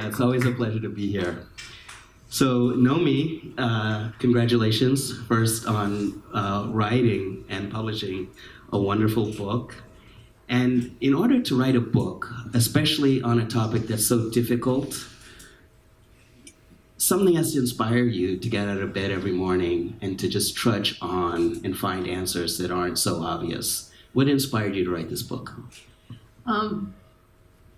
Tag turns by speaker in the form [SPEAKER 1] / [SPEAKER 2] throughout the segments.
[SPEAKER 1] Yeah, it's always a pleasure to be here. So Nomi, congratulations first on writing and publishing a wonderful book. And in order to write a book, especially on a topic that's so difficult, something has to inspire you to get out of bed every morning and to just trudge on and find answers that aren't so obvious. What inspired you to write this book?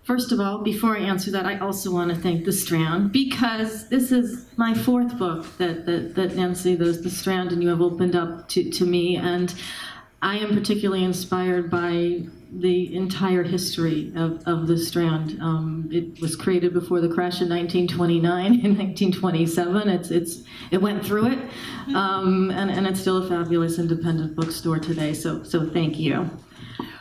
[SPEAKER 2] First of all, before I answer that, I also want to thank the Strand, because this is my fourth book that Nancy, the Strand, and you have opened up to me, and I am particularly inspired by the entire history of the Strand. It was created before the crash in 1929. In 1927, it went through it, and it's still a fabulous independent bookstore today. So thank you.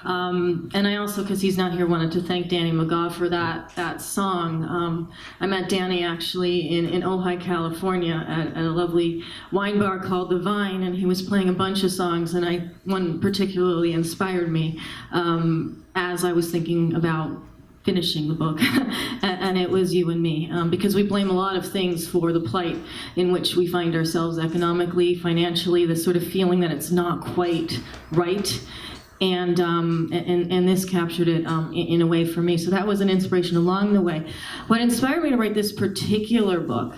[SPEAKER 2] And I also, because he's not here, wanted to thank Danny McGaw for that song. I met Danny actually in Ojai, California at a lovely wine bar called The Vine, and he was playing a bunch of songs, and one particularly inspired me as I was thinking about finishing the book, and it was You and Me, because we blame a lot of things for the plight in which we find ourselves economically, financially, the sort of feeling that it's not quite right. And this captured it in a way for me. So that was an inspiration along the way. What inspired me to write this particular book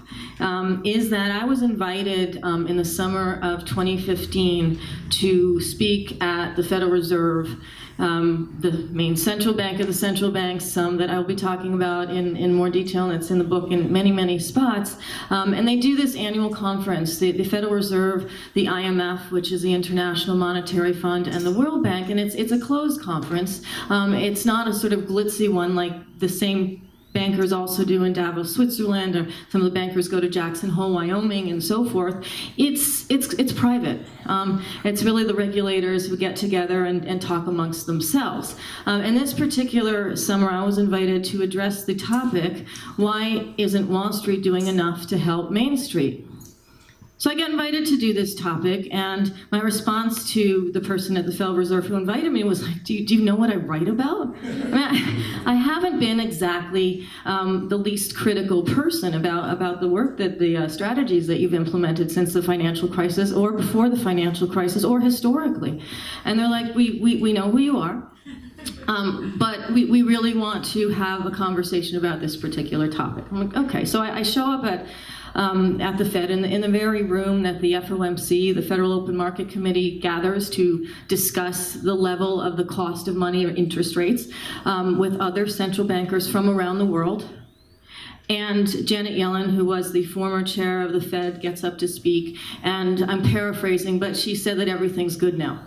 [SPEAKER 2] is that I was invited in the summer of 2015 to speak at the Federal Reserve, the main central bank of the central banks, that I'll be talking about in more detail, and it's in the book in many, many spots. And they do this annual conference, the Federal Reserve, the IMF, which is the International Monetary Fund, and the World Bank, and it's a closed conference. It's not a sort of glitzy one like the same bankers also do in Davos, Switzerland, or some of the bankers go to Jackson Hole, Wyoming, and so forth. It's private. It's really the regulators who get together and talk amongst themselves. And this particular summer, I was invited to address the topic, why isn't Wall Street doing enough to help Main Street? So I got invited to do this topic, and my response to the person at the Federal Reserve who invited me was like, do you know what I write about? I haven't been exactly the least critical person about the work that the strategies that you've implemented since the financial crisis, or before the financial crisis, or historically. And they're like, we know who you are. But we really want to have a conversation about this particular topic. I'm like, okay. So I show up at the Fed in the very room that the FOMC, the Federal Open Market Committee, gathers to discuss the level of the cost of money or interest rates with other central bankers from around the world. And Janet Yellen, who was the former chair of the Fed, gets up to speak, and I'm paraphrasing, but she said that everything's good now,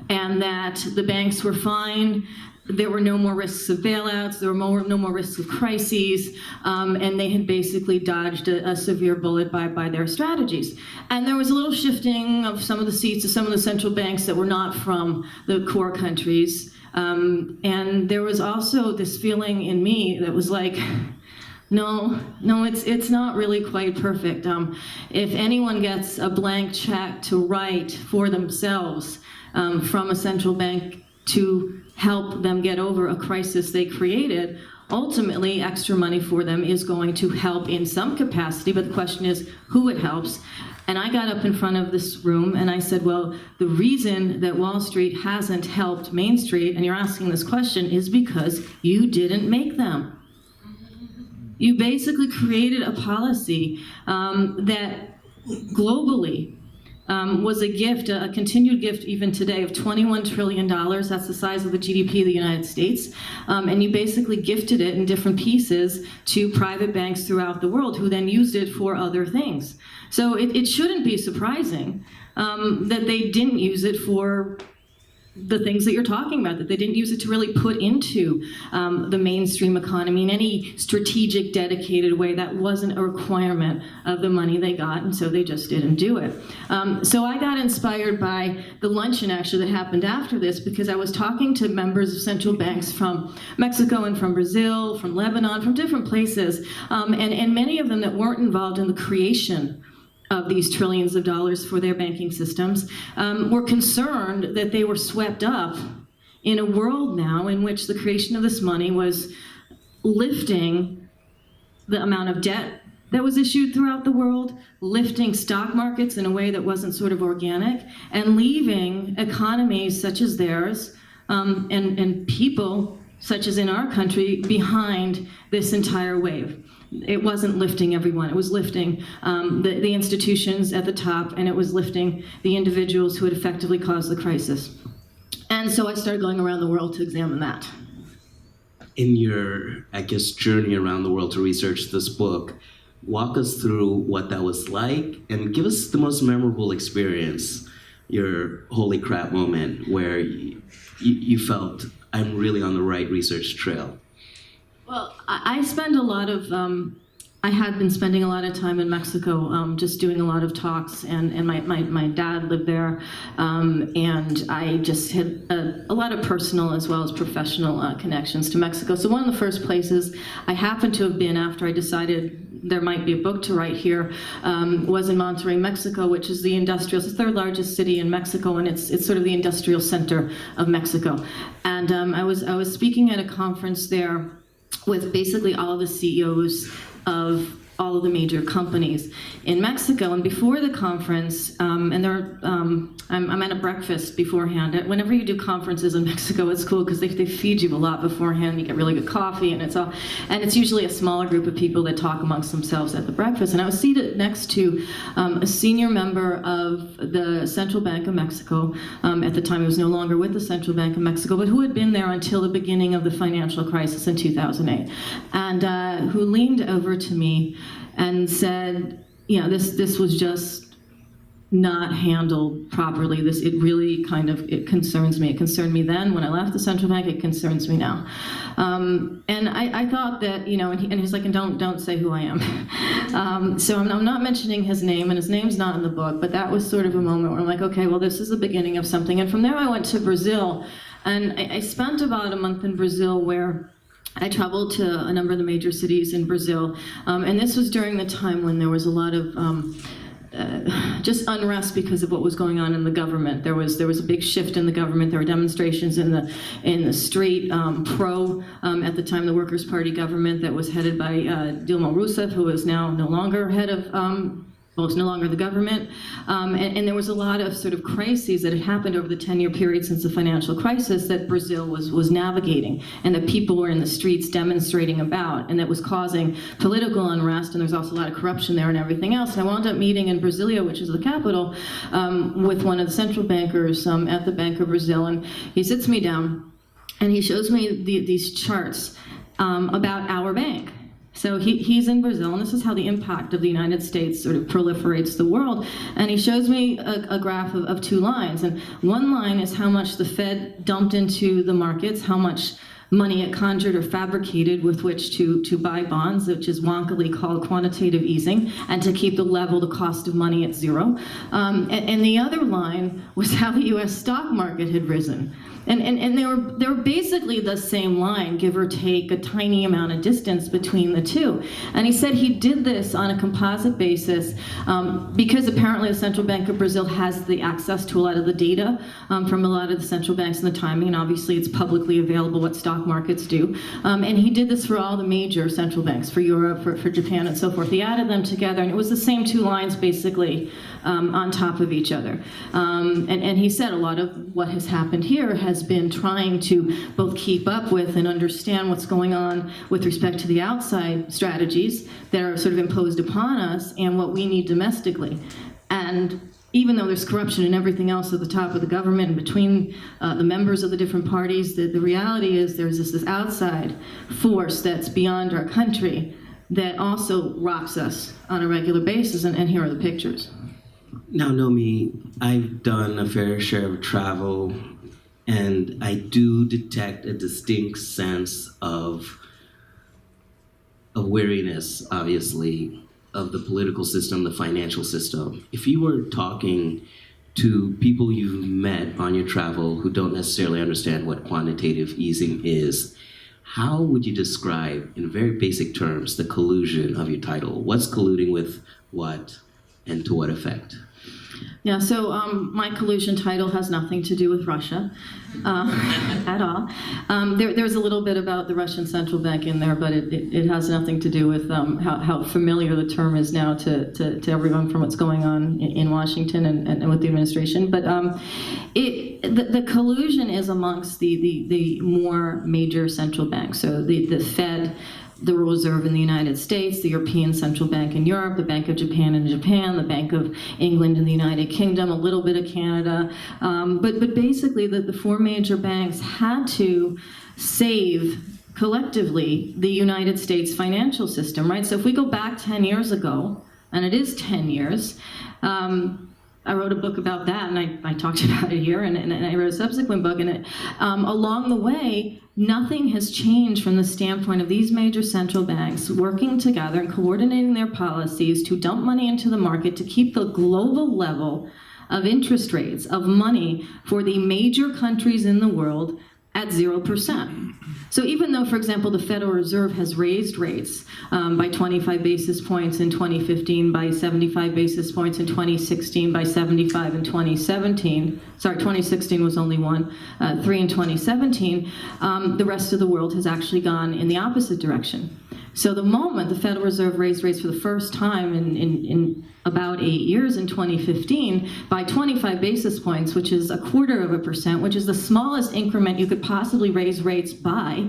[SPEAKER 2] and that the banks were fine. There were no more risks of bailouts, there were no more risks of crises, and they had basically dodged a severe bullet by their strategies. And there was a little shifting of some of the seats of some of the central banks that were not from the core countries. And there was also this feeling in me that was like, no, it's not really quite perfect. If anyone gets a blank check to write for themselves from a central bank to help them get over a crisis they created, ultimately extra money for them is going to help in some capacity, but the question is who it helps. And I got up in front of this room and I said, well, the reason that Wall Street hasn't helped Main Street, and you're asking this question, is because you didn't make them. You basically created a policy that globally was a gift, a continued gift even today, of $21 trillion. That's the size of the GDP of the United States. And you basically gifted it in different pieces to private banks throughout the world, who then used it for other things. So it shouldn't be surprising that they didn't use it for the things that you're talking about, that they didn't use it to really put into the mainstream economy in any strategic, dedicated way. That wasn't a requirement of the money they got, and so they just didn't do it. So I got inspired by the luncheon, actually, that happened after this, because I was talking to members of central banks from Mexico and from Brazil, from Lebanon, from different places, and many of them that weren't involved in the creation of these trillions of dollars for their banking systems, were concerned that they were swept up in a world now in which the creation of this money was lifting the amount of debt that was issued throughout the world, lifting stock markets in a way that wasn't sort of organic, and leaving economies such as theirs and people such as in our country behind this entire wave. It wasn't lifting everyone. It was lifting the institutions at the top, and it was lifting the individuals who had effectively caused the crisis. And so I started going around the world to examine that.
[SPEAKER 1] In your, I guess, journey around the world to research this book, walk us through what that was like and give us the most memorable experience, your holy crap moment where you felt, I'm really on the right research trail.
[SPEAKER 2] Well, I spend a lot of, I had been spending a lot of time in Mexico, just doing a lot of talks, and my dad lived there, and I just had a lot of personal as well as professional connections to Mexico. So one of the first places I happened to have been after I decided there might be a book to write here was in Monterrey, Mexico, which is it's the third largest city in Mexico, and it's sort of the industrial center of Mexico. And I was speaking at a conference there with basically all of the CEOs of all of the major companies in Mexico. And before the conference, I'm at a breakfast beforehand. Whenever you do conferences in Mexico, it's cool because they feed you a lot beforehand. You get really good coffee, and it's usually a smaller group of people that talk amongst themselves at the breakfast. And I was seated next to a senior member of the Central Bank of Mexico. At the time, he was no longer with the Central Bank of Mexico, but who had been there until the beginning of the financial crisis in 2008, and who leaned over to me and said, this was just not handled properly. It really it concerns me. It concerned me then when I left the central bank. It concerns me now. And I thought that, and he's like, and don't say who I am. So I'm not mentioning his name, and his name's not in the book, but that was sort of a moment where I'm like, okay, well, this is the beginning of something. And from there I went to Brazil, and I spent about a month in Brazil where I traveled to a number of the major cities in Brazil, and this was during the time when there was a lot of just unrest because of what was going on in the government. There was a big shift in the government. There were demonstrations in the street pro at the time the Workers' Party government that was headed by Dilma Rousseff, who is now no longer head of. Well, it's no longer the government, and there was a lot of sort of crises that had happened over the 10-year period since the financial crisis that Brazil was navigating, and that people were in the streets demonstrating about, and that was causing political unrest, and there's also a lot of corruption there and everything else. And I wound up meeting in Brasilia, which is the capital, with one of the central bankers at the Bank of Brazil, and he sits me down, and he shows me these charts about our bank. So he's in Brazil, and this is how the impact of the United States sort of proliferates the world. And he shows me a graph of two lines. And one line is how much the Fed dumped into the markets, how much money it conjured or fabricated with which to buy bonds, which is wonkily called quantitative easing, and to keep the cost of money at zero. And the other line was how the U.S. stock market had risen. And they were basically the same line, give or take a tiny amount of distance between the two. And he said he did this on a composite basis because apparently the Central Bank of Brazil has the access to a lot of the data from a lot of the central banks and the timing, and obviously it's publicly available what stock markets do. And he did this for all the major central banks, for Europe, for Japan, and so forth. He added them together, and it was the same two lines basically on top of each other. And he said a lot of what has happened here has been trying to both keep up with and understand what's going on with respect to the outside strategies that are sort of imposed upon us and what we need domestically. And even though there's corruption and everything else at the top of the government and between the members of the different parties, the reality is there's this outside force that's beyond our country that also rocks us on a regular basis, and here are the pictures.
[SPEAKER 1] Now, Nomi, I've done a fair share of travel, and I do detect a distinct sense of weariness, obviously, of the political system, the financial system. If you were talking to people you've met on your travel who don't necessarily understand what quantitative easing is, how would you describe, in very basic terms, the collusion of your title? What's colluding with what, and to what effect?
[SPEAKER 2] Yeah, so my collusion title has nothing to do with Russia at all. There's a little bit about the Russian central bank in there, but it has nothing to do with how familiar the term is now to everyone from what's going on in Washington and with the administration. But the collusion is amongst the more major central banks. So the Fed, the Reserve in the United States, the European Central Bank in Europe, the Bank of Japan in Japan, the Bank of England in the United Kingdom, a little bit of Canada. But basically, the four major banks had to save collectively the United States financial system, right? So if we go back 10 years ago, and it is 10 years, I wrote a book about that, and I talked about it here, and I wrote a subsequent book, and along the way, nothing has changed from the standpoint of these major central banks working together and coordinating their policies to dump money into the market to keep the global level of interest rates, of money for the major countries in the world at 0%. So even though, for example, the Federal Reserve has raised rates by 25 basis points in 2015, by 75 basis points in 2016, by 75 in 2017, sorry, 2016 was only one, 3 in 2017, the rest of the world has actually gone in the opposite direction. So the moment the Federal Reserve raised rates for the first time in about 8 years in 2015 by 25 basis points, which is 0.25%, which is the smallest increment you could possibly raise rates by,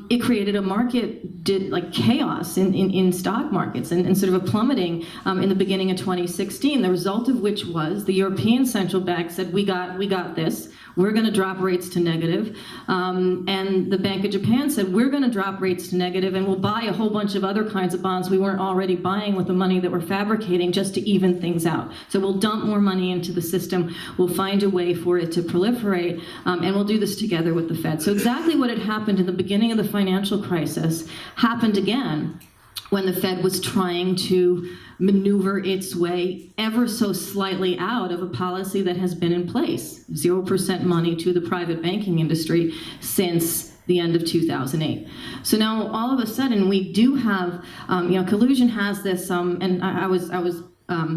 [SPEAKER 2] it created a market like chaos in stock markets and sort of a plummeting in the beginning of 2016. The result of which was the European Central Bank said, we got this. We're going to drop rates to negative. And the Bank of Japan said, we're going to drop rates to negative, and we'll buy a whole bunch of other kinds of bonds we weren't already buying with the money that we're fabricating just to even things out. So we'll dump more money into the system. We'll find a way for it to proliferate, and we'll do this together with the Fed. So exactly what had happened in the beginning of the financial crisis happened again when the Fed was trying to maneuver its way ever so slightly out of a policy that has been in place, 0% money to the private banking industry since the end of 2008. So now all of a sudden we do have, collusion has this, and I was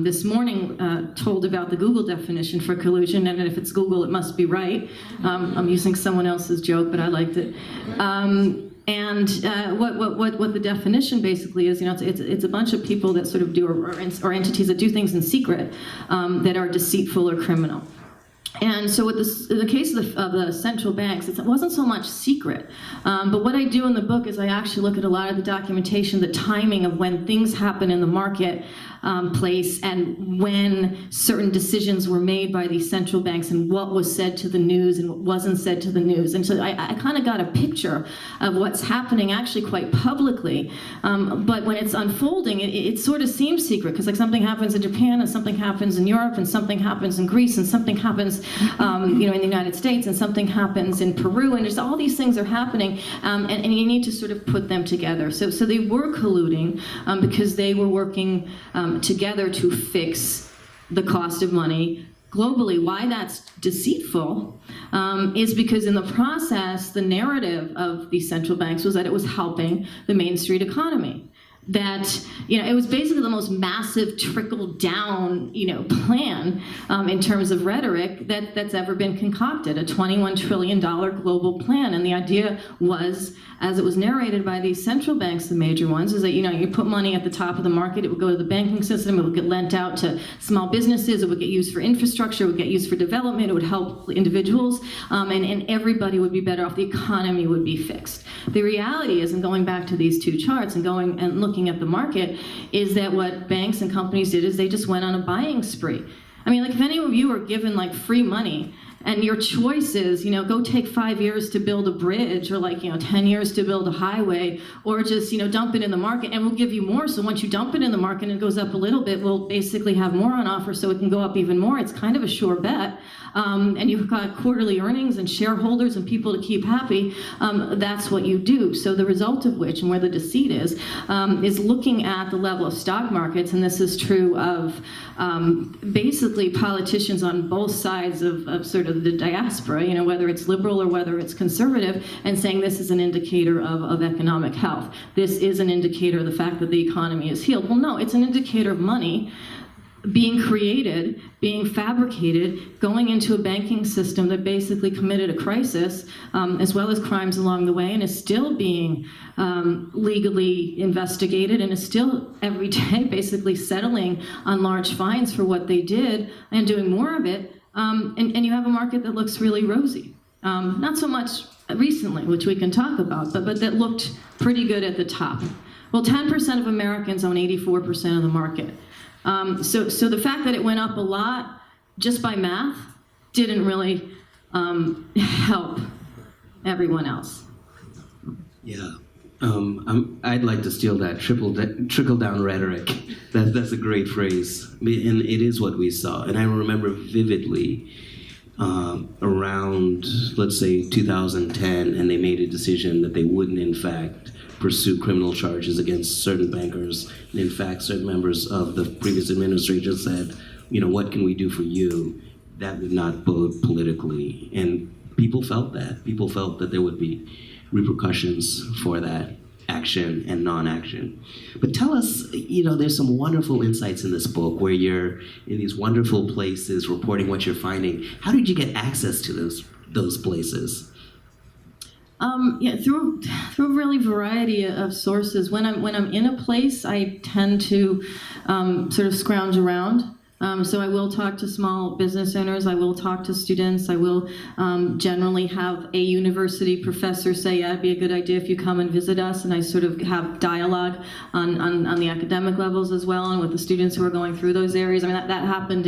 [SPEAKER 2] this morning told about the Google definition for collusion, and if it's Google, it must be right. I'm using someone else's joke, but I liked it. And what the definition basically is, it's a bunch of people that sort of do, or entities that do things in secret that are deceitful or criminal. And so in the case of the central banks, it wasn't so much secret. But what I do in the book is I actually look at a lot of the documentation, the timing of when things happen in the market place, and when certain decisions were made by these central banks, and what was said to the news and what wasn't said to the news. And so I kind of got a picture of what's happening actually quite publicly. But when it's unfolding, it sort of seems secret, because like something happens in Japan, and something happens in Europe, and something happens in Greece, and something happens in the United States, and something happens in Peru, and just all these things are happening, and you need to sort of put them together. So they were colluding because they were working together to fix the cost of money globally. Why that's deceitful is because in the process, the narrative of these central banks was that it was helping the Main Street economy. That it was basically the most massive trickle-down plan in terms of rhetoric that's ever been concocted, a $21 trillion global plan. And the idea was, as it was narrated by these central banks, the major ones, is that you put money at the top of the market, it would go to the banking system, it would get lent out to small businesses, it would get used for infrastructure, it would get used for development, it would help individuals, and everybody would be better off, the economy would be fixed. The reality is, and going back to these two charts and going and looking at the market, is that what banks and companies did is they just went on a buying spree. I mean, like if any of you were given like free money and your choice is, go take 5 years to build a bridge, or 10 years to build a highway, or just, dump it in the market and we'll give you more. So once you dump it in the market and it goes up a little bit, we'll basically have more on offer so it can go up even more. It's kind of a sure bet. And you've got quarterly earnings and shareholders and people to keep happy. That's what you do. So the result of which, and where the deceit is looking at the level of stock markets, and this is true of basically politicians on both sides of sort of the diaspora, whether it's liberal or whether it's conservative, and saying this is an indicator of economic health. This is an indicator of the fact that the economy is healed. Well, no, it's an indicator of money being created, being fabricated, going into a banking system that basically committed a crisis, as well as crimes along the way, and is still being legally investigated, and is still every day basically settling on large fines for what they did and doing more of it. And you have a market that looks really rosy. Not so much recently, which we can talk about, but that looked pretty good at the top. Well, 10% of Americans own 84% of the market. So the fact that it went up a lot just by math didn't really help everyone else.
[SPEAKER 1] Yeah. I'd like to steal that trickle-down rhetoric. That's a great phrase. And it is what we saw. And I remember vividly around, let's say, 2010, and they made a decision that they wouldn't, in fact, pursue criminal charges against certain bankers. And in fact, certain members of the previous administration said, what can we do for you? That would not bode politically. And people felt that. People felt that there would be repercussions for that action and non-action. But tell us, there's some wonderful insights in this book where you're in these wonderful places reporting what you're finding. How did you get access to those places?
[SPEAKER 2] Through a really variety of sources. When I'm in a place, I tend to sort of scrounge around. So I will talk to small business owners, I will talk to students, I will generally have a university professor say, yeah, it'd be a good idea if you come and visit us, and I sort of have dialogue on the academic levels as well, and with the students who are going through those areas. I mean, that happened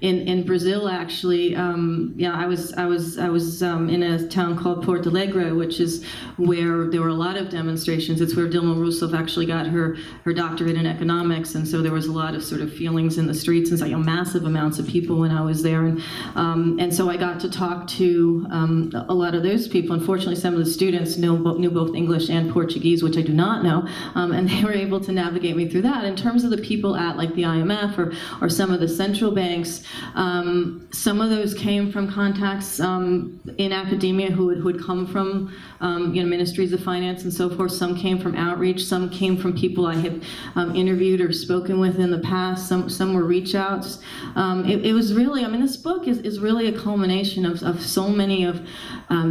[SPEAKER 2] in Brazil, actually. I was in a town called Porto Alegre, which is where there were a lot of demonstrations. It's where Dilma Rousseff actually got her doctorate in economics, and so there was a lot of sort of feelings in the streets, and massive amounts of people when I was there, and so I got to talk to a lot of those people. Unfortunately, some of the students knew both English and Portuguese, which I do not know, and they were able to navigate me through that. In terms of the people at like the IMF or some of the central banks, some of those came from contacts in academia who had come from ministries of finance and so forth. Some came from outreach. Some came from people I had interviewed or spoken with in the past. Some were reach outs. It was really, this book is really a culmination of so many of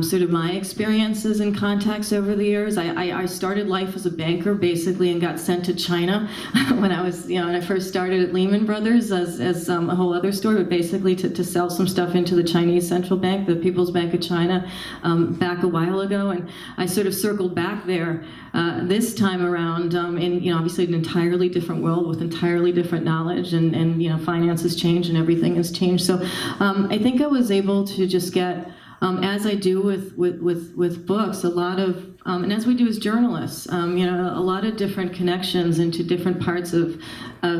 [SPEAKER 2] sort of my experiences and contacts over the years. I started life as a banker, basically, and got sent to China when I was, when I first started at Lehman Brothers as a whole other story, but basically to sell some stuff into the Chinese Central Bank, the People's Bank of China, back a while ago. And I sort of circled back there this time around in, obviously an entirely different world with entirely different knowledge, and finances change and everything has changed. So I think I was able to just get, as I do with books, a lot of, and as we do as journalists, a lot of different connections into different parts of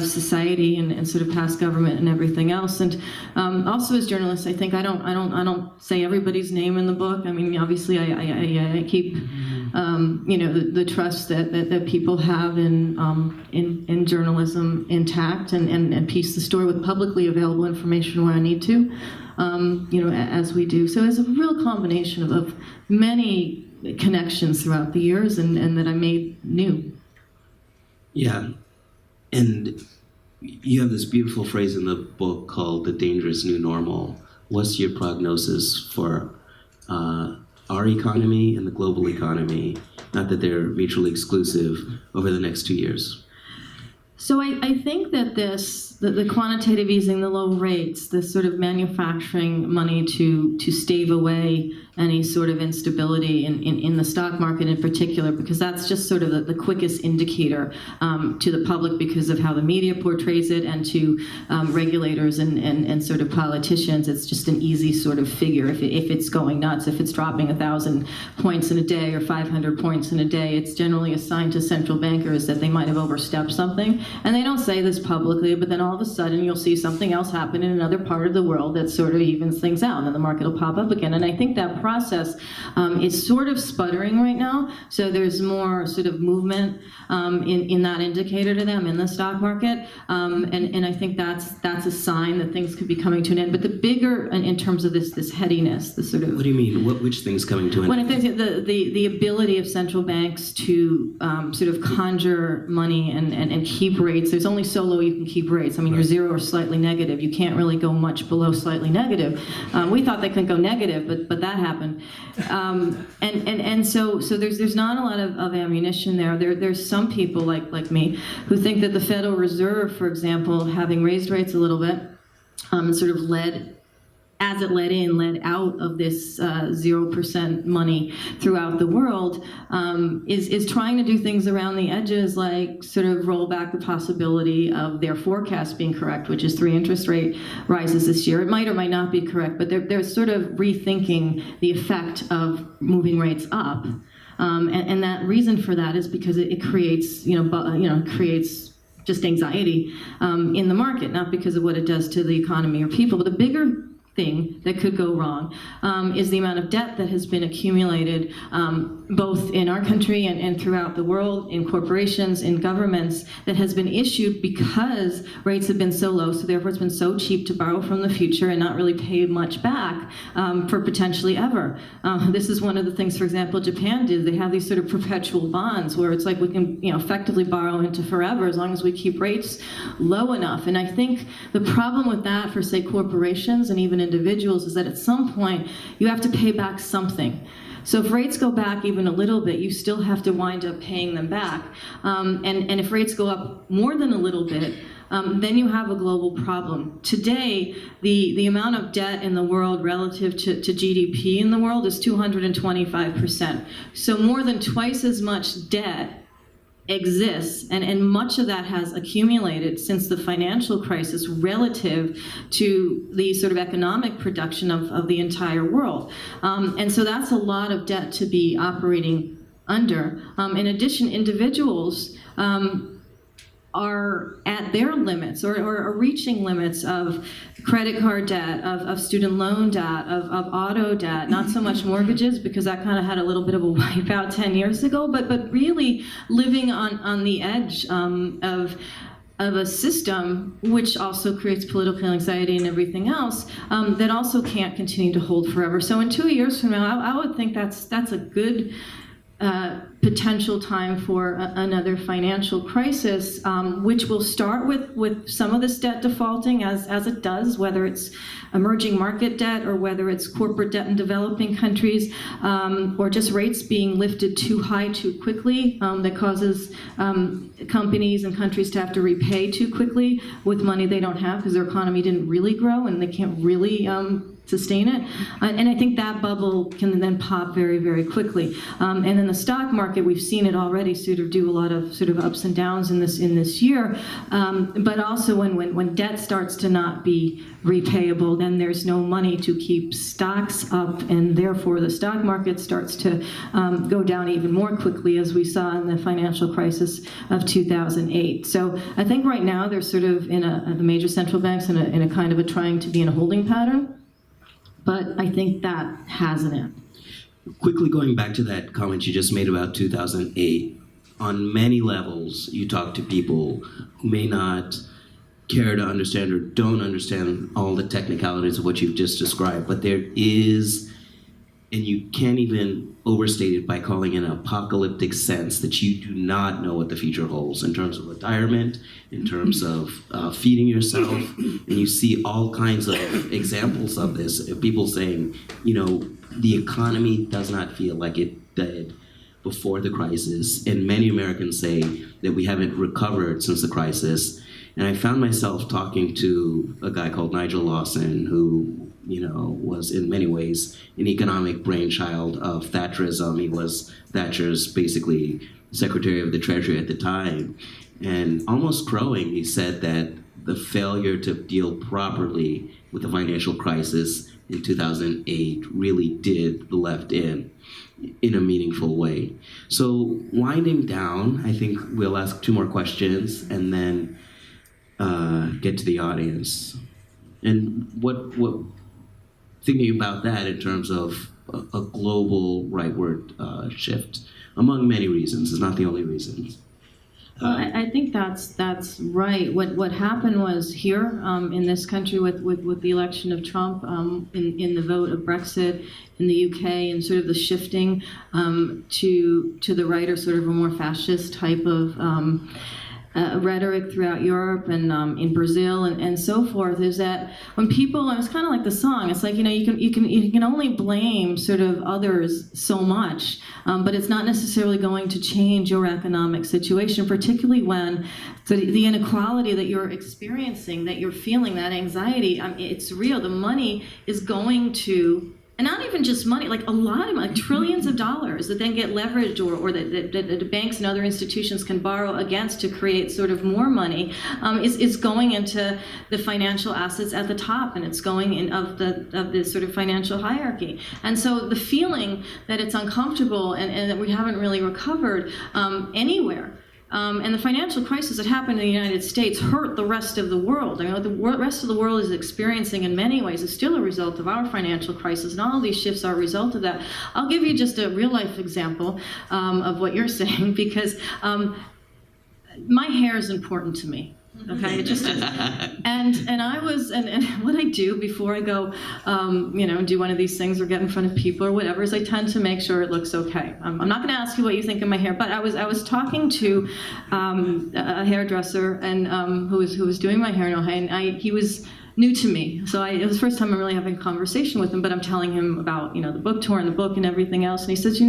[SPEAKER 2] society and sort of past government and everything else. And also as journalists, I think I don't say everybody's name in the book. Obviously I keep the trust that people have in journalism intact, and piece the story with publicly available information where I need to, as we do. So it's a real combination of many connections throughout the years, and that I made new.
[SPEAKER 1] Yeah, and you have this beautiful phrase in the book called the dangerous new normal. What's your prognosis for our economy and the global economy, not that they're mutually exclusive, over the next 2 years?
[SPEAKER 2] So I think that the quantitative easing, the low rates, the sort of manufacturing money to stave away any sort of instability in the stock market in particular, because that's just sort of the quickest indicator to the public because of how the media portrays it, and to regulators and sort of politicians. It's just an easy sort of figure. If it's going nuts, if it's dropping 1,000 points in a day or 500 points in a day, it's generally a sign to central bankers that they might have overstepped something. And they don't say this publicly, but then all of a sudden you'll see something else happen in another part of the world that sort of evens things out, and then the market will pop up again. And I think that process is sort of sputtering right now. So there's more sort of movement in that indicator to them in the stock market, and I think that's a sign that things could be coming to an end. But the bigger, in terms of this headiness, the sort of,
[SPEAKER 1] what do you mean? Which things coming to an end?
[SPEAKER 2] When I think the ability of central banks to sort of conjure money and keep rates. There's only so low you can keep rates. rates. I mean, you're zero or slightly negative. You can't really go much below slightly negative. We thought they couldn't go negative, but that happened. And so there's not a lot of ammunition there. There's some people like me who think that the Federal Reserve, for example, having raised rates a little bit, sort of led out of this 0% money throughout the world, is trying to do things around the edges, like sort of roll back the possibility of their forecast being correct, which is 3 interest rate rises this year. It might or might not be correct, but they're sort of rethinking the effect of moving rates up. And that reason for that is because it creates, creates just anxiety in the market, not because of what it does to the economy or people. But the bigger thing that could go wrong is the amount of debt that has been accumulated both in our country and throughout the world, in corporations, in governments, that has been issued because rates have been so low, so therefore it's been so cheap to borrow from the future and not really pay much back for potentially ever. This is one of the things, for example, Japan did. They have these sort of perpetual bonds where it's like we can effectively borrow into forever as long as we keep rates low enough. And I think the problem with that for, say, corporations and even individuals is that at some point you have to pay back something. So if rates go back even a little bit, you still have to wind up paying them back. And if rates go up more than a little bit, then you have a global problem. Today, the amount of debt in the world relative to GDP in the world is 225%. So more than twice as much debt exists, and much of that has accumulated since the financial crisis relative to the sort of economic production of the entire world. And so that's a lot of debt to be operating under. In addition, individuals are at their limits or are reaching limits of credit card debt, of student loan debt, of auto debt, not so much mortgages because that kind of had a little bit of a wipeout 10 years ago, but really living on the edge of a system which also creates political anxiety and everything else that also can't continue to hold forever. So in 2 years from now, I would think that's a good potential time for another financial crisis, which will start with some of this debt defaulting as it does, whether it's emerging market debt or whether it's corporate debt in developing countries, or just rates being lifted too high too quickly that causes companies and countries to have to repay too quickly with money they don't have because their economy didn't really grow and they can't really sustain it. And I think that bubble can then pop very, very quickly. And in the stock market, we've seen it already sort of do a lot of sort of ups and downs in this year. But also when debt starts to not be repayable, then there's no money to keep stocks up, and therefore the stock market starts to go down even more quickly, as we saw in the financial crisis of 2008. So I think right now they're sort of the major central banks in a kind of trying to be in a holding pattern. But I think that has an end.
[SPEAKER 1] Quickly going back to that comment you just made about 2008, on many levels, you talk to people who may not care to understand or don't understand all the technicalities of what you've just described, but there is, and you can't even overstate it by calling it an apocalyptic sense that you do not know what the future holds in terms of retirement, in terms of feeding yourself, and you see all kinds of examples of this, of people saying, the economy does not feel like it did before the crisis, and many Americans say that we haven't recovered since the crisis. And I found myself talking to a guy called Nigel Lawson, who was in many ways an economic brainchild of Thatcherism. He was Thatcher's basically Secretary of the Treasury at the time. And almost crowing, he said that the failure to deal properly with the financial crisis in 2008 really did the left in a meaningful way. So winding down, I think we'll ask 2 more questions and then get to the audience. And what thinking about that in terms of a global rightward shift, among many reasons, is not the only reason.
[SPEAKER 2] Well, I think that's right. What happened was here in this country with the election of Trump, in the vote of Brexit in the UK, and sort of the shifting to the right or sort of a more fascist type of rhetoric throughout Europe and in Brazil and so forth, is that when people, and it's kind of like the song, it's like, you can only blame sort of others so much, but it's not necessarily going to change your economic situation, particularly when the inequality that you're experiencing, that you're feeling, that anxiety, it's real. The money is going to, and not even just money, like a lot of money, like trillions of dollars that then get leveraged or that the banks and other institutions can borrow against to create sort of more money, is going into the financial assets at the top, and it's going in of the sort of financial hierarchy. And so the feeling that it's uncomfortable and that we haven't really recovered anywhere. And the financial crisis that happened in the United States hurt the rest of the world. The rest of the world is experiencing, in many ways, is still a result of our financial crisis, and all of these shifts are a result of that. I'll give you just a real-life example of what you're saying, because my hair is important to me. Okay, it just is. And I was, and what I do before I go, do one of these things or get in front of people or whatever, is I tend to make sure it looks okay. I'm not going to ask you what you think of my hair, but I was talking to a hairdresser and who was doing my hair, and he was new to me, so it was the first time I'm really having a conversation with him. But I'm telling him about the book tour and the book and everything else, and he says,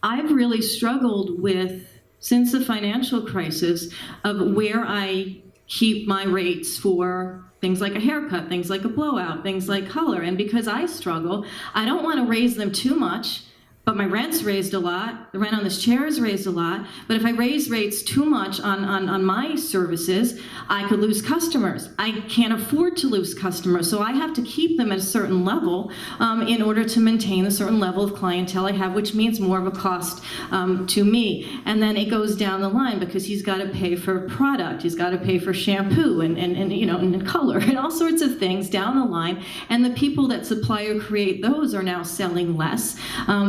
[SPEAKER 2] I've really struggled with, since the financial crisis, of where I keep my rates for things like a haircut, things like a blowout, things like color. And because I struggle, I don't want to raise them too much, but my rent's raised a lot. The rent on this chair is raised a lot. But if I raise rates too much on my services, I could lose customers. I can't afford to lose customers, so I have to keep them at a certain level in order to maintain a certain level of clientele I have, which means more of a cost to me. And then it goes down the line, because he's got to pay for product, he's got to pay for shampoo and color and all sorts of things down the line. And the people that supply or create those are now selling less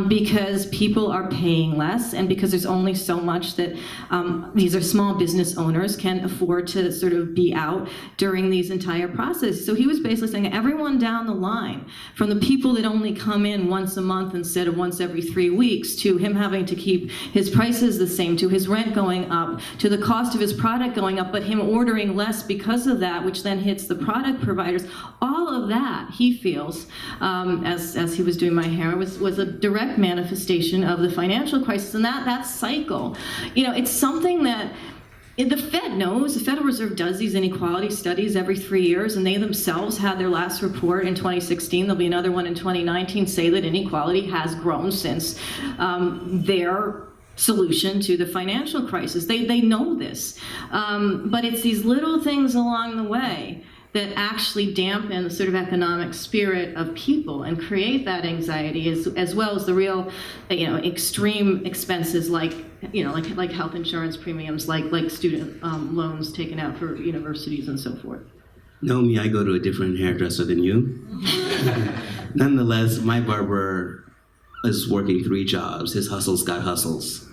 [SPEAKER 2] because people are paying less, and because there's only so much that these are small business owners can afford to sort of be out during these entire processes. So he was basically saying everyone down the line, from the people that only come in once a month instead of once every 3 weeks, to him having to keep his prices the same, to his rent going up, to the cost of his product going up, but him ordering less because of that, which then hits the product providers. All of that, he feels, as he was doing my hair, was a direct manifestation of the financial crisis. And that cycle, it's something that the Fed knows. The Federal Reserve does these inequality studies every 3 years, and they themselves had their last report in 2016. There'll be another one in 2019, say that inequality has grown since their solution to the financial crisis. They know this. But it's these little things along the way that actually dampen the sort of economic spirit of people and create that anxiety, as well as the real, extreme expenses like health insurance premiums, like student loans taken out for universities and so forth.
[SPEAKER 1] Nomi, I go to a different hairdresser than you. Nonetheless, my barber is working 3 jobs. His hustle's got hustles.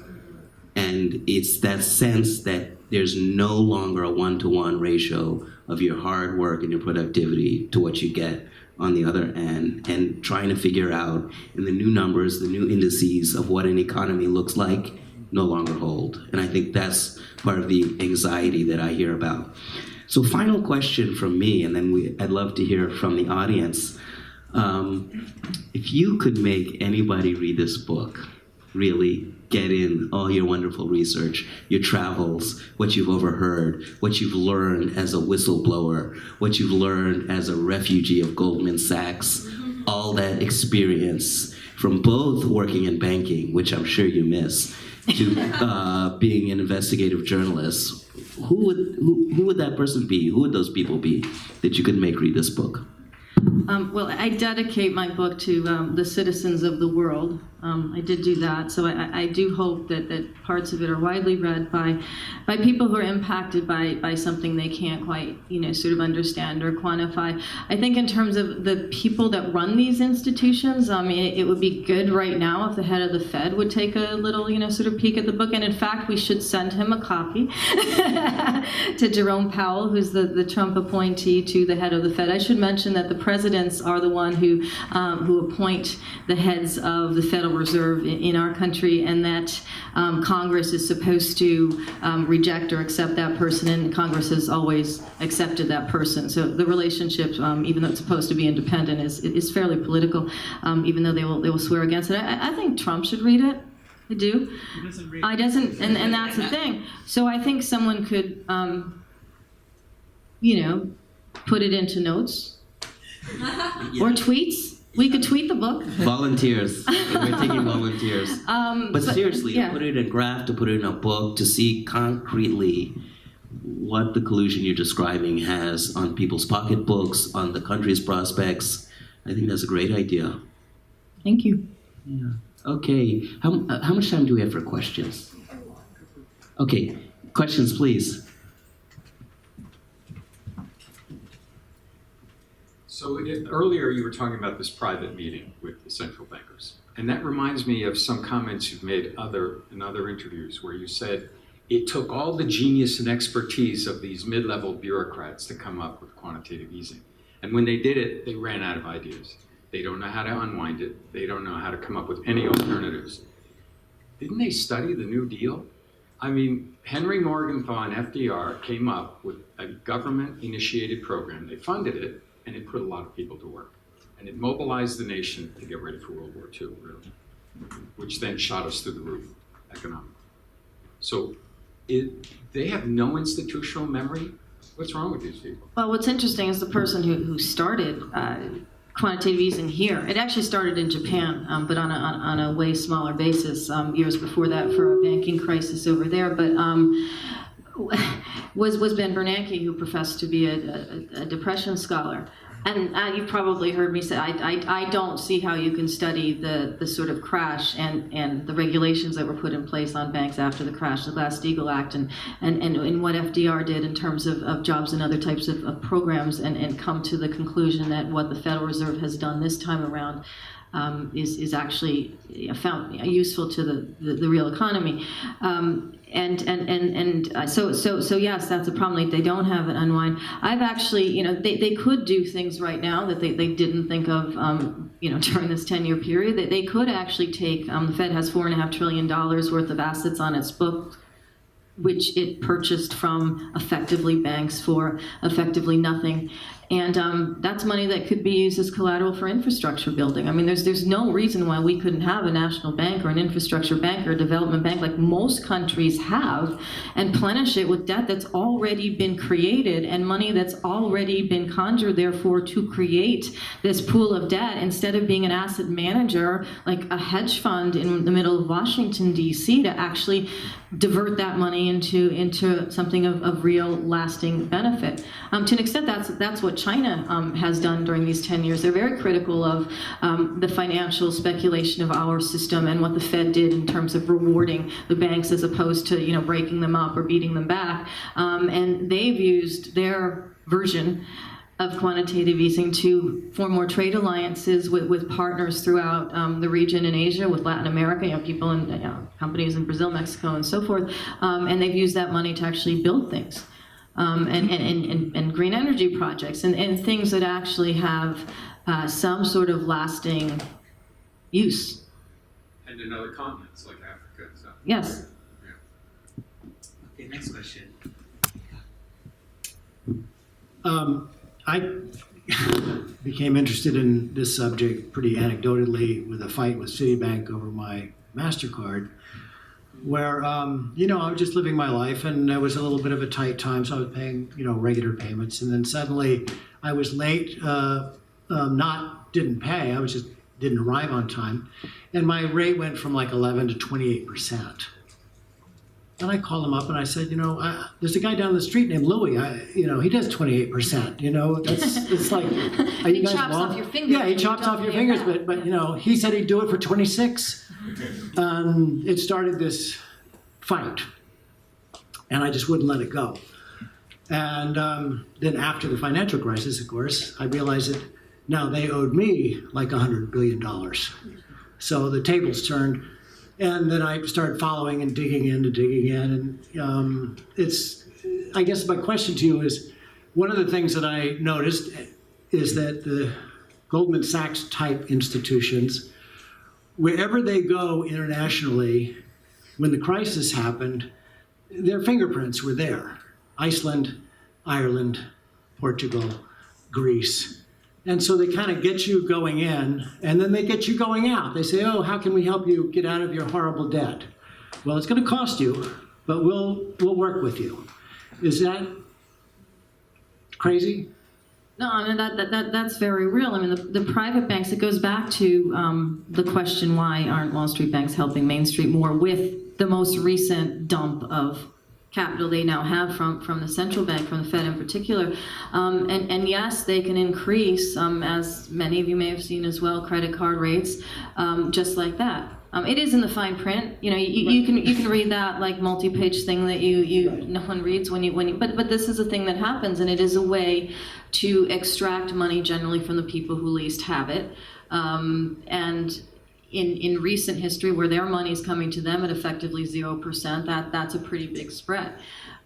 [SPEAKER 1] And it's that sense that there's no longer a one-to-one ratio of your hard work and your productivity to what you get on the other end, and trying to figure out in the new numbers, the new indices of what an economy looks like no longer hold. And I think that's part of the anxiety that I hear about. So final question from me, and then I'd love to hear from the audience. If you could make anybody read this book, really get in all your wonderful research, your travels, what you've overheard, what you've learned as a whistleblower, what you've learned as a refugee of Goldman Sachs, all that experience from both working in banking, which I'm sure you miss, to being an investigative journalist, who would that person be? Who would those people be that you could make read this book?
[SPEAKER 2] Well, I dedicate my book to the citizens of the world. I did do that, so I do hope that parts of it are widely read by people who are impacted by something they can't quite, sort of understand or quantify. I think in terms of the people that run these institutions, it would be good right now if the head of the Fed would take a little, sort of peek at the book. And in fact, we should send him a copy to Jerome Powell, who's the Trump appointee to the head of the Fed. I should mention that the presidents are the one who appoint the heads of the Federal Reserve in our country, and that Congress is supposed to reject or accept that person, and Congress has always accepted that person. So the relationship, even though it's supposed to be independent, is fairly political, even though they will swear against it. I think Trump should read it. I do.
[SPEAKER 3] He doesn't read.
[SPEAKER 2] I doesn't, and that's the thing. So I think someone could, put it into notes or tweets. We could tweet the book.
[SPEAKER 1] Volunteers. We're taking volunteers. But seriously,
[SPEAKER 2] yeah.
[SPEAKER 1] to put it in a graph, to put it in a book, to see concretely what the collusion you're describing has on people's pocketbooks, on the country's prospects, I think that's a great idea.
[SPEAKER 2] Thank you.
[SPEAKER 1] Yeah. Okay. How much time do we have for questions? Okay. Questions, please.
[SPEAKER 4] So earlier you were talking about this private meeting with the central bankers. And that reminds me of some comments you've made in other interviews where you said it took all the genius and expertise of these mid-level bureaucrats to come up with quantitative easing. And when they did it, they ran out of ideas. They don't know how to unwind it. They don't know how to come up with any alternatives. Didn't they study the New Deal? I mean, Henry Morgenthau and FDR came up with a government-initiated program. They funded it, and it put a lot of people to work. And it mobilized the nation to get ready for World War II, really, which then shot us through the roof economically. So they have no institutional memory? What's wrong with these people?
[SPEAKER 2] Well, what's interesting is the person who started quantitative easing here. It actually started in Japan, but on a way smaller basis years before that for a banking crisis over there. But was Ben Bernanke, who professed to be a depression scholar. And you've probably heard me say, I don't see how you can study the sort of crash and the regulations that were put in place on banks after the crash, the Glass-Steagall Act, and what FDR did in terms of jobs and other types of programs, and come to the conclusion that what the Federal Reserve has done this time around is actually found useful to the real economy. So yes, that's a problem. Like, they don't have an unwind. I've actually, they could do things right now that they didn't think of, during this 10-year period. That they could actually take, the Fed has $4.5 trillion worth of assets on its book, which it purchased from effectively banks for effectively nothing. And that's money that could be used as collateral for infrastructure building. I mean, there's no reason why we couldn't have a national bank or an infrastructure bank or a development bank like most countries have, and plenish it with debt that's already been created and money that's already been conjured, therefore, to create this pool of debt, instead of being an asset manager like a hedge fund in the middle of Washington, D.C., to actually divert that money into something of real lasting benefit. To an extent, that's what China has done during these 10 years. They're very critical of the financial speculation of our system and what the Fed did in terms of rewarding the banks as opposed to breaking them up or beating them back. And they've used their version of quantitative easing to form more trade alliances with partners throughout the region in Asia, with Latin America, people and companies in Brazil, Mexico, and so forth. And they've used that money to actually build things. And green energy projects and things that actually have some sort of lasting use.
[SPEAKER 4] And in other continents like Africa and stuff.
[SPEAKER 2] Yes.
[SPEAKER 4] Yeah.
[SPEAKER 1] Okay, next question.
[SPEAKER 3] I became interested in this subject pretty anecdotally with a fight with Citibank over my MasterCard, where, I was just living my life, and there was a little bit of a tight time, so I was paying, regular payments. And then suddenly I was late, didn't pay, I was just didn't arrive on time. And my rate went from like 11 to 28%. And I called him up and I said, there's a guy down the street named Louis. He does 28%. It's like, are you
[SPEAKER 2] He
[SPEAKER 3] guys
[SPEAKER 2] chops
[SPEAKER 3] long?
[SPEAKER 2] off your fingers.
[SPEAKER 3] Yeah, he chops off your fingers, but he said he'd do it for 26. And it started this fight, and I just wouldn't let it go. And then after the financial crisis, of course, I realized that now they owed me like $100 billion. So the tables turned. And then I started following and digging in. And I guess my question to you is, one of the things that I noticed is that the Goldman Sachs type institutions wherever they go internationally, when the crisis happened, their fingerprints were there. Iceland, Ireland, Portugal, Greece. And so they kind of get you going in, and then they get you going out. They say, oh, how can we help you get out of your horrible debt? Well, it's going to cost you, but we'll work with you. Is that crazy?
[SPEAKER 2] No, I mean, that's very real. I mean, the private banks, it goes back to the question, why aren't Wall Street banks helping Main Street more with the most recent dump of capital they now have from the central bank, from the Fed in particular. And yes, they can increase, as many of you may have seen as well, credit card rates, just like that. It is in the fine print. You know, you can read that like multi-page thing that no one reads but this is a thing that happens, and it is a way to extract money generally from the people who least have it. And in recent history, where their money is coming to them at effectively 0%, that's a pretty big spread.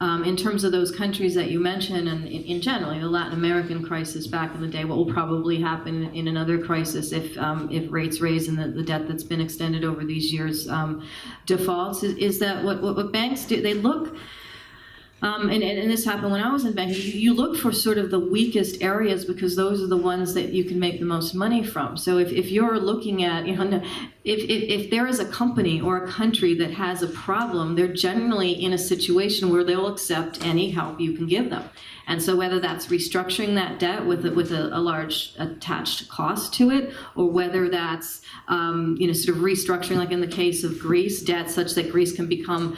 [SPEAKER 2] In terms of those countries that you mentioned, and in general, the Latin American crisis back in the day, what will probably happen in another crisis if rates raise and the debt that's been extended over these years defaults, is that what banks do, they look, and this happened when I was in banking, you look for sort of the weakest areas because those are the ones that you can make the most money from. So if you're looking at, if there is a company or a country that has a problem, they're generally in a situation where they'll accept any help you can give them. And so whether that's restructuring that debt with a large attached cost to it, or whether that's sort of restructuring, like in the case of Greece, debt such that Greece can become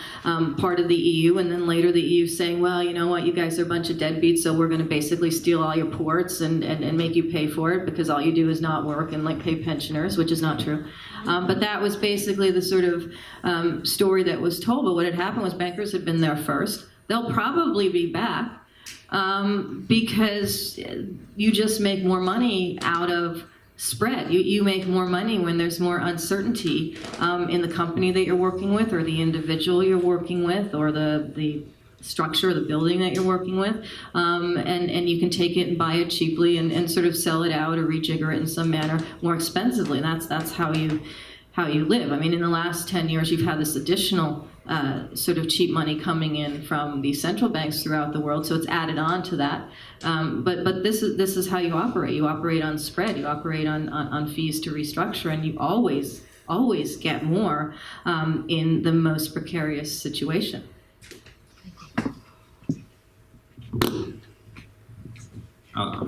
[SPEAKER 2] part of the EU, and then later the EU saying, well, you know what, you guys are a bunch of deadbeats, so we're going to basically steal all your ports and make you pay for it because all you do is not work and like pay pensioners, which is not true. But that was basically the sort of story that was told. But what had happened was bankers had been there first. They'll probably be back. Because you just make more money out of spread. You make more money when there's more uncertainty in the company that you're working with, or the individual you're working with, or the structure of the building that you're working with, and you can take it and buy it cheaply and sort of sell it out or rejigger it in some manner more expensively. And that's how you live. I mean, in the last 10 years, you've had this additional sort of cheap money coming in from the central banks throughout the world, so it's added on to that. But this is how you operate. You operate on spread. You operate on fees to restructure, and you always get more in the most precarious situation.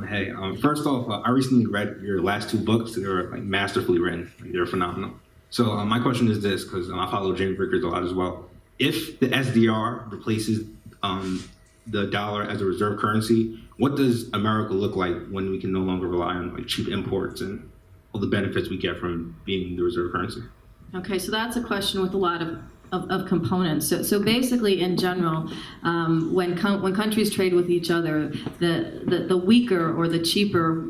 [SPEAKER 5] Hey, first off, I recently read your last two books. They were like masterfully written. Like, they're phenomenal. So my question is this, because I follow James Vickers a lot as well. If the SDR replaces the dollar as a reserve currency, what does America look like when we can no longer rely on like cheap imports and all the benefits we get from being the reserve currency?
[SPEAKER 2] Okay, so that's a question with a lot of components. So basically, in general, when countries trade with each other, the weaker or the cheaper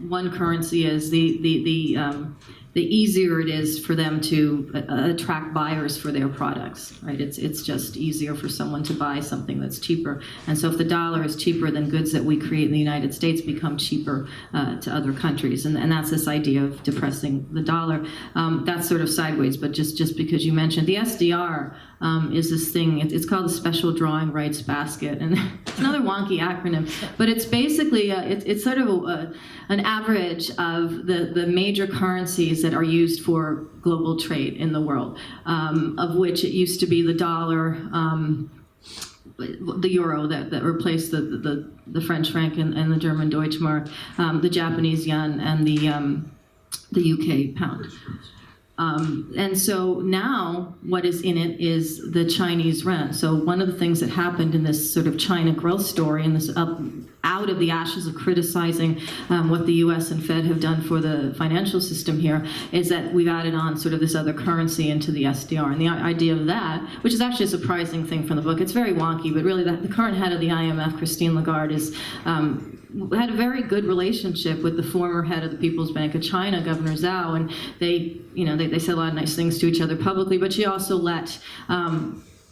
[SPEAKER 2] one currency is, the easier it is for them to attract buyers for their products, right? It's just easier for someone to buy something that's cheaper. And so if the dollar is cheaper, then goods that we create in the United States become cheaper to other countries. And that's this idea of depressing the dollar. That's sort of sideways, but just because you mentioned the SDR is this thing, it's called the Special Drawing Rights Basket. And it's another wonky acronym, but it's basically, it's sort of an average of the major currencies that are used for global trade in the world, of which it used to be the dollar, the euro that replaced the French franc and the German Deutschmark, the Japanese yen, and the UK pound. And so now what is in it is the Chinese yuan. So one of the things that happened in this sort of China growth story, and this out of the ashes of criticizing what the US and Fed have done for the financial system here, is that we've added on sort of this other currency into the SDR. And the idea of that, which is actually a surprising thing from the book, it's very wonky, but really the current head of the IMF, Christine Lagarde, had a very good relationship with the former head of the People's Bank of China, Governor Zhao, and they said a lot of nice things to each other publicly, but she also let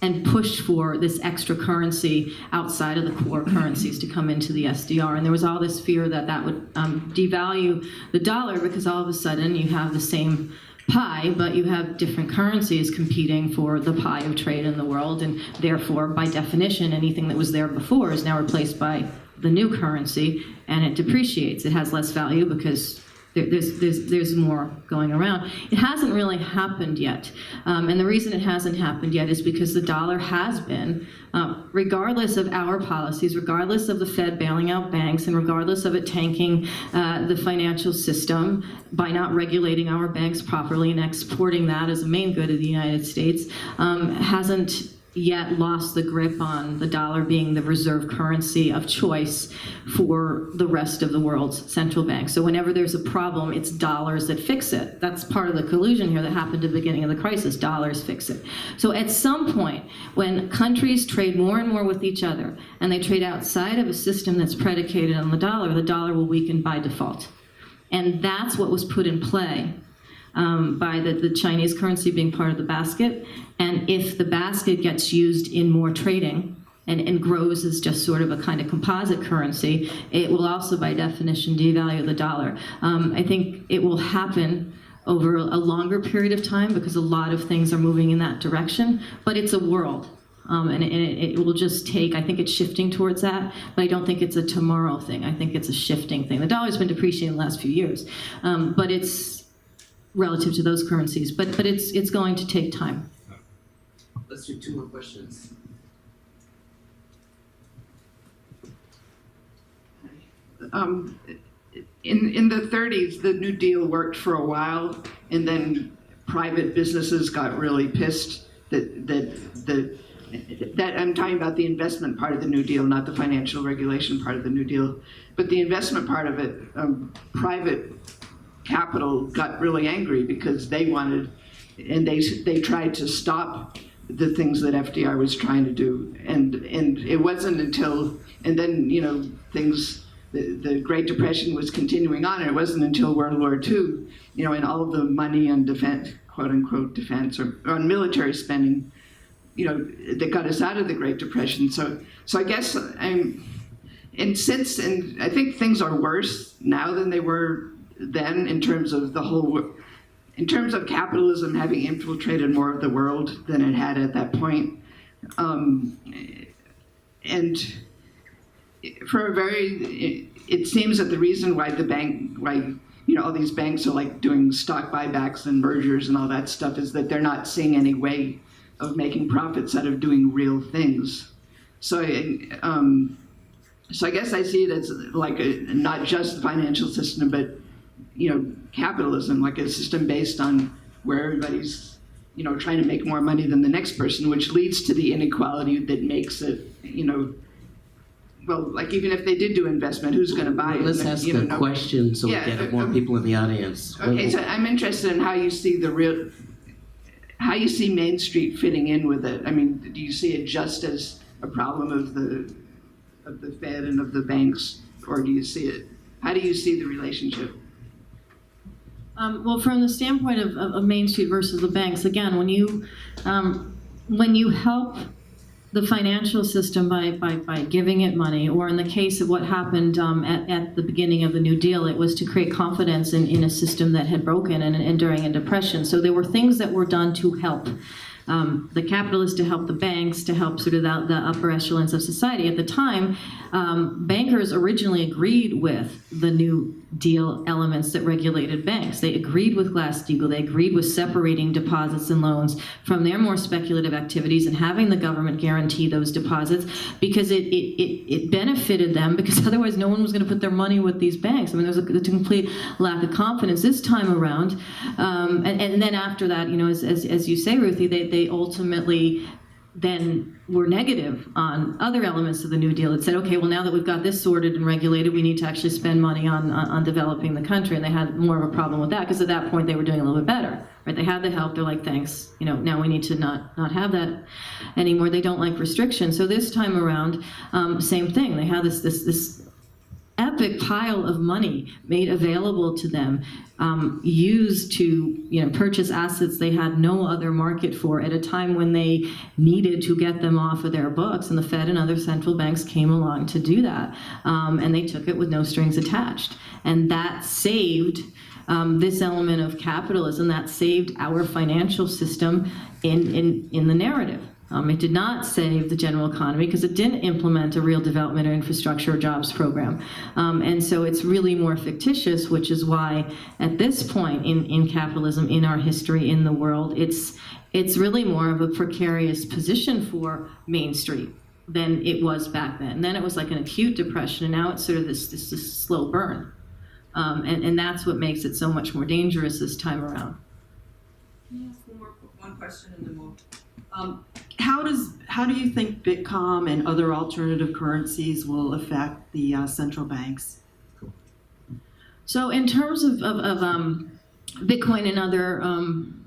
[SPEAKER 2] and pushed for this extra currency outside of the core currencies to come into the SDR. And there was all this fear that would devalue the dollar, because all of a sudden you have the same pie, but you have different currencies competing for the pie of trade in the world, and therefore, by definition, anything that was there before is now replaced by the new currency, and it depreciates. It has less value because there's more going around. It hasn't really happened yet, and the reason it hasn't happened yet is because the dollar has been, regardless of our policies, regardless of the Fed bailing out banks, and regardless of it tanking the financial system by not regulating our banks properly and exporting that as a main good of the United States, hasn't yet lost the grip on the dollar being the reserve currency of choice for the rest of the world's central banks. So whenever there's a problem, it's dollars that fix it. That's part of the collusion here that happened at the beginning of the crisis. Dollars fix it. So at some point, when countries trade more and more with each other, and they trade outside of a system that's predicated on the dollar will weaken by default. And that's what was put in play by the Chinese currency being part of the basket. And if the basket gets used in more trading and grows as just sort of a kind of composite currency, it will also, by definition, devalue the dollar. I think it will happen over a longer period of time because a lot of things are moving in that direction, but it's a world. And it will just take, I think it's shifting towards that, but I don't think it's a tomorrow thing. I think it's a shifting thing. The dollar's been depreciating in the last few years, but it's relative to those currencies, but it's going to take time.
[SPEAKER 1] Let's do 2 more questions.
[SPEAKER 6] In the 30s, the New Deal worked for a while, and then private businesses got really pissed that I'm talking about the investment part of the New Deal, not the financial regulation part of the New Deal, but the investment part of it, private capital got really angry because they wanted, and they tried to stop the things that FDR was trying to do, and it wasn't until, and then the Great Depression was continuing on, and it wasn't until World War II, and all of the money on defense, quote unquote defense, or on military spending, that got us out of the Great Depression. So I guess I think things are worse now than they were then in terms of in terms of capitalism having infiltrated more of the world than it had at that point. And for it seems that the reason why all these banks are like doing stock buybacks and mergers and all that stuff is that they're not seeing any way of making profits out of doing real things. So I guess I see it as like not just the financial system, but capitalism, like a system based on where everybody's trying to make more money than the next person, which leads to the inequality that makes it well, like even if they did do investment, who's going to buy it?
[SPEAKER 1] Let's ask a question so we get more people in the audience.
[SPEAKER 6] Okay, so I'm interested in how you see Main Street fitting in with it. I mean, do you see it just as a problem of the Fed and of the banks, or do you see it? How do you see the relationship?
[SPEAKER 2] Well, from the standpoint of Main Street versus the banks, again, when you help the financial system by giving it money, or in the case of what happened at the beginning of the New Deal, it was to create confidence in a system that had broken and during a depression. So there were things that were done to help the capitalists, to help the banks, to help sort of the upper echelons of society. At the time, bankers originally agreed with the New Deal elements that regulated banks. They agreed with Glass-Steagall. They agreed with separating deposits and loans from their more speculative activities and having the government guarantee those deposits because it benefited them, because otherwise no one was going to put their money with these banks. I mean, there was a complete lack of confidence this time around. And then after that, as you say, Ruthie, they ultimately then were negative on other elements of the New Deal. It said, okay, well, now that we've got this sorted and regulated, we need to actually spend money on developing the country. And they had more of a problem with that because at that point they were doing a little bit better, right? They had the help. They're like, thanks. Now we need to not have that anymore. They don't like restrictions. So this time around, same thing. They had this epic pile of money made available to them, used to purchase assets they had no other market for at a time when they needed to get them off of their books, and the Fed and other central banks came along to do that, and they took it with no strings attached, and that saved this element of capitalism, that saved our financial system in the narrative. It did not save the general economy because it didn't implement a real development or infrastructure or jobs program. And so it's really more fictitious, which is why at this point in capitalism, in our history, in the world, it's really more of a precarious position for Main Street than it was back then. And then it was like an acute depression, and now it's sort of this slow burn. And that's what makes it so much more dangerous this time around.
[SPEAKER 7] Can I ask one question and then we'll... How do you think Bitcoin and other alternative currencies will affect the central banks?
[SPEAKER 2] So in terms of Bitcoin and other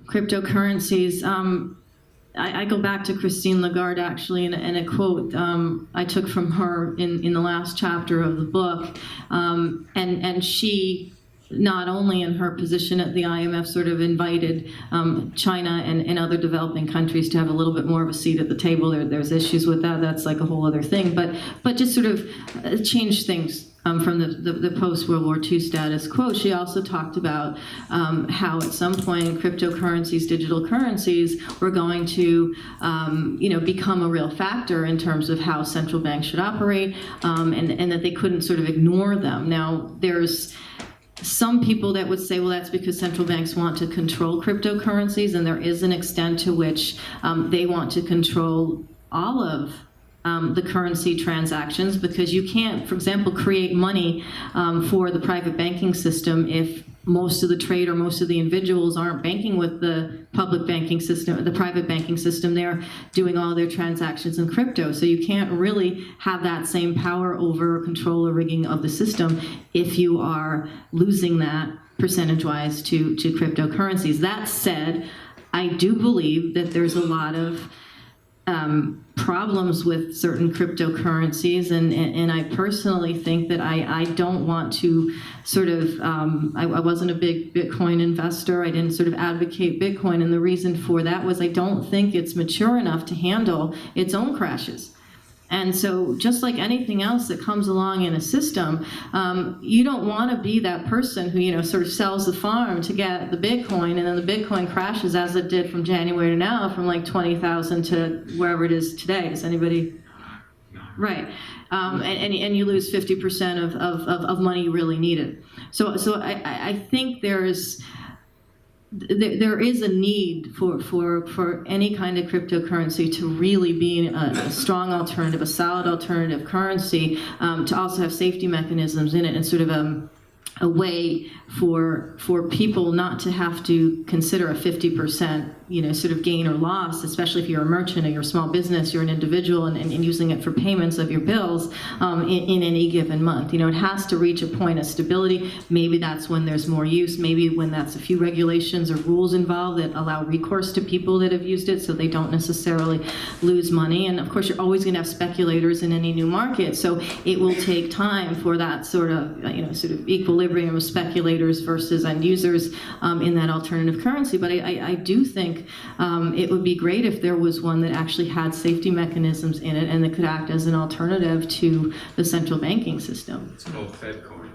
[SPEAKER 2] cryptocurrencies, I go back to Christine Lagarde actually, and a quote I took from her in the last chapter of the book, and she, not only in her position at the IMF, sort of invited China and other developing countries to have a little bit more of a seat at the table. There's issues with that. That's like a whole other thing. But just sort of changed things from the post-World War II status quo. She also talked about how at some point cryptocurrencies, digital currencies, were going to become a real factor in terms of how central banks should operate, and that they couldn't sort of ignore them. Now, there's some people that would say, well, that's because central banks want to control cryptocurrencies, and there is an extent to which they want to control all of the currency transactions, because you can't, for example, create money for the private banking system if most of the trade or most of the individuals aren't banking with the public banking system, the private banking system. They're doing all their transactions in crypto. So you can't really have that same power over control or rigging of the system if you are losing that percentage-wise to cryptocurrencies. That said, I do believe that there's a lot of problems with certain cryptocurrencies, and I personally think that I don't want to sort of, I wasn't a big Bitcoin investor. I didn't sort of advocate Bitcoin, and the reason for that was I don't think it's mature enough to handle its own crashes. And so just like anything else that comes along in a system, you don't want to be that person who, sort of sells the farm to get the Bitcoin, and then the Bitcoin crashes as it did from January to now, from like 20,000 to wherever it is today. Does anybody? Right. And you lose 50% of money you really needed. So I think there is a need for any kind of cryptocurrency to really be a strong alternative, a solid alternative currency, to also have safety mechanisms in it, and sort of a way for people not to have to consider a 50% sort of gain or loss, especially if you're a merchant or you're a small business, you're an individual, and using it for payments of your bills in any given month. It has to reach a point of stability. Maybe that's when there's more use, maybe when that's a few regulations or rules involved that allow recourse to people that have used it so they don't necessarily lose money. And of course, you're always going to have speculators in any new market, so it will take time for that sort of equilibrium of speculators versus end users in that alternative currency. But I do think it would be great if there was one that actually had safety mechanisms in it and that could act as an alternative to the central banking system.
[SPEAKER 4] It's called FedCoin.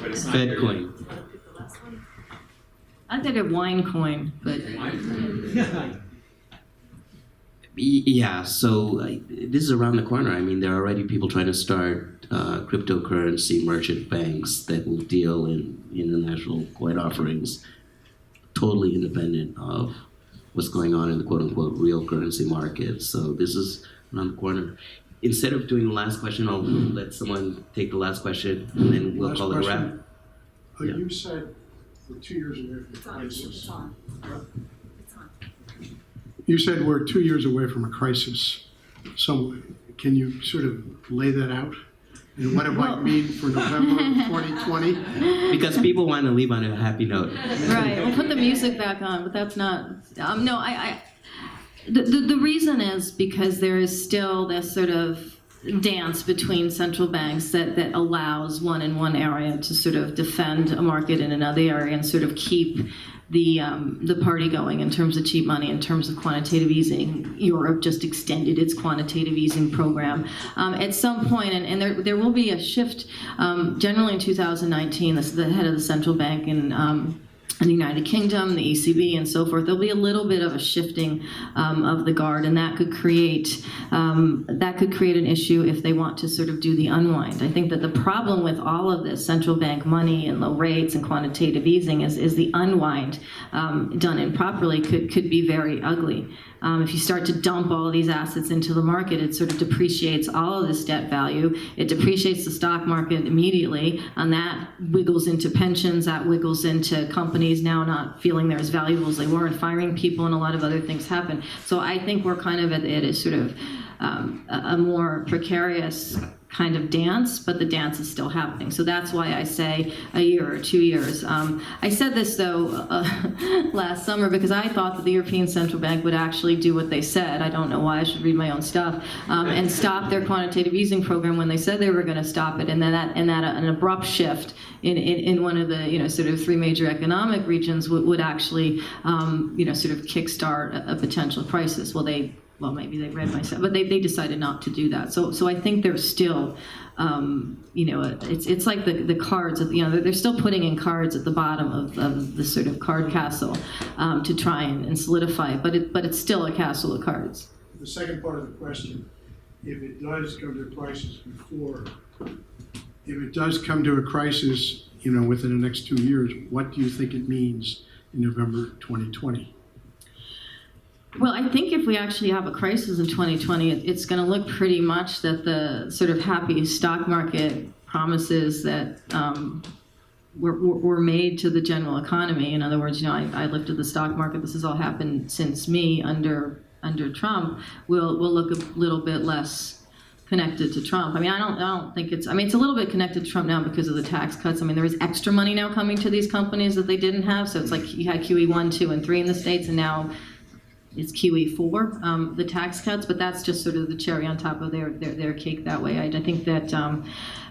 [SPEAKER 4] But it's not
[SPEAKER 1] FedCoin.
[SPEAKER 2] I did a wine coin, but
[SPEAKER 1] Yeah, so this is around the corner. I mean, there are already people trying to start cryptocurrency merchant banks that will deal in international coin offerings, totally independent of what's going on in the quote-unquote real currency market. So this is around the corner. Instead of doing the last question, I'll let someone take the last question, and then we'll call it a wrap. Yeah.
[SPEAKER 8] You said we're 2 years away from a crisis. You said we're 2 years away from a crisis. So can you sort of lay that out? And what it might mean for November of 2020?
[SPEAKER 1] Because people want to leave on a happy note.
[SPEAKER 2] right. We'll put the music back on, but that's not. No, the reason is because there is still this sort of dance between central banks that allows one in one area to sort of defend a market in another area and sort of keep the party going in terms of cheap money, in terms of quantitative easing. Europe just extended its quantitative easing program. At some point, and there will be a shift, generally in 2019, the head of the central bank in the United Kingdom, the ECB, and so forth, there'll be a little bit of a shifting of the guard, and that could create an issue if they want to sort of do the unwind. I think that the problem with all of this central bank money and low rates and quantitative easing is the unwind done improperly could be very ugly. If you start to dump all of these assets into the market, it sort of depreciates all of this debt value. It depreciates the stock market immediately, and that wiggles into pensions, that wiggles into companies now not feeling they're as valuable as they were and firing people, and a lot of other things happen. So I think we're kind of at a sort of a more precarious kind of dance, but the dance is still happening. So that's why I say a year or 2 years. I said this, though, last summer because I thought that the European Central Bank would actually do what they said. I don't know why, I should read my own stuff, and stop their quantitative easing program when they said they were going to stop it, and then an abrupt shift in one of the sort of three major economic regions would actually sort of kickstart a potential crisis. Well, maybe they read my stuff, but they decided not to do that. So I think they're still, it's like the cards, they're still putting in cards at the bottom of the sort of card castle to try and solidify it, but it's still a castle of cards.
[SPEAKER 8] The second part of the question, if it does come to a crisis within the next 2 years, what do you think it means in November 2020?
[SPEAKER 2] Well, I think if we actually have a crisis in 2020, it's going to look pretty much that the sort of happy stock market promises that were made to the general economy. In other words, I lifted the stock market. This has all happened since me under Trump. Will look a little bit less connected to Trump. I mean, I don't think it's a little bit connected to Trump now because of the tax cuts. I mean, there is extra money now coming to these companies that they didn't have. So it's like you had QE 1, 2, and 3 in the States, and now it's QE 4, the tax cuts, but that's just sort of the cherry on top of their cake that way. I think that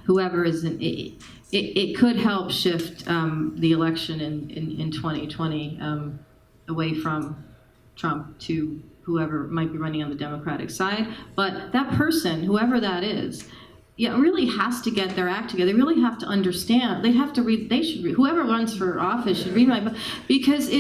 [SPEAKER 2] whoever is it could help shift the election in 2020 away from Trump to whoever might be running on the Democratic side. But that person, whoever that is, really has to get their act together. They really have to understand. They should read. Whoever runs for office should read my book, because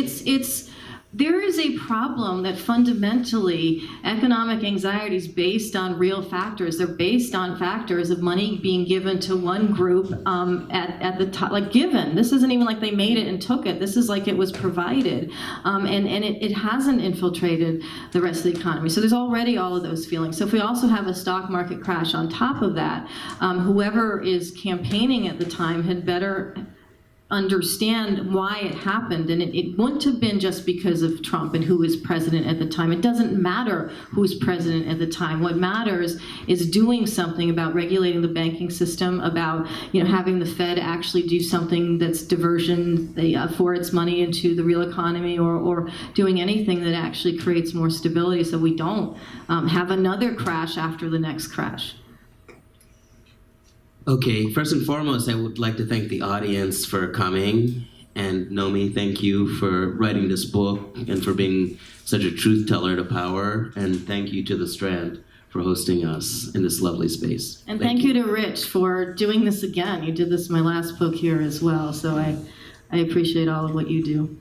[SPEAKER 2] there is a problem that fundamentally economic anxiety is based on real factors. They're based on factors of money being given to one group at the top, like given. This isn't even like they made it and took it. This is like it was provided, and it hasn't infiltrated the rest of the economy. So there's already all of those feelings. So if we also have a stock market crash on top of that, whoever is campaigning at the time had better understand why it happened, and it wouldn't have been just because of Trump and who was president at the time. It doesn't matter who's president at the time. What matters is doing something about regulating the banking system, about having the Fed actually do something that's diversion for its money into the real economy, or doing anything that actually creates more stability so we don't have another crash after the next crash.
[SPEAKER 1] Okay, first and foremost, I would like to thank the audience for coming. And Nomi, thank you for writing this book and for being such a truth teller to power. And thank you to the Strand for hosting us in this lovely space.
[SPEAKER 2] And thank you to Rich for doing this again. You did this in my last book here as well. So I appreciate all of what you do.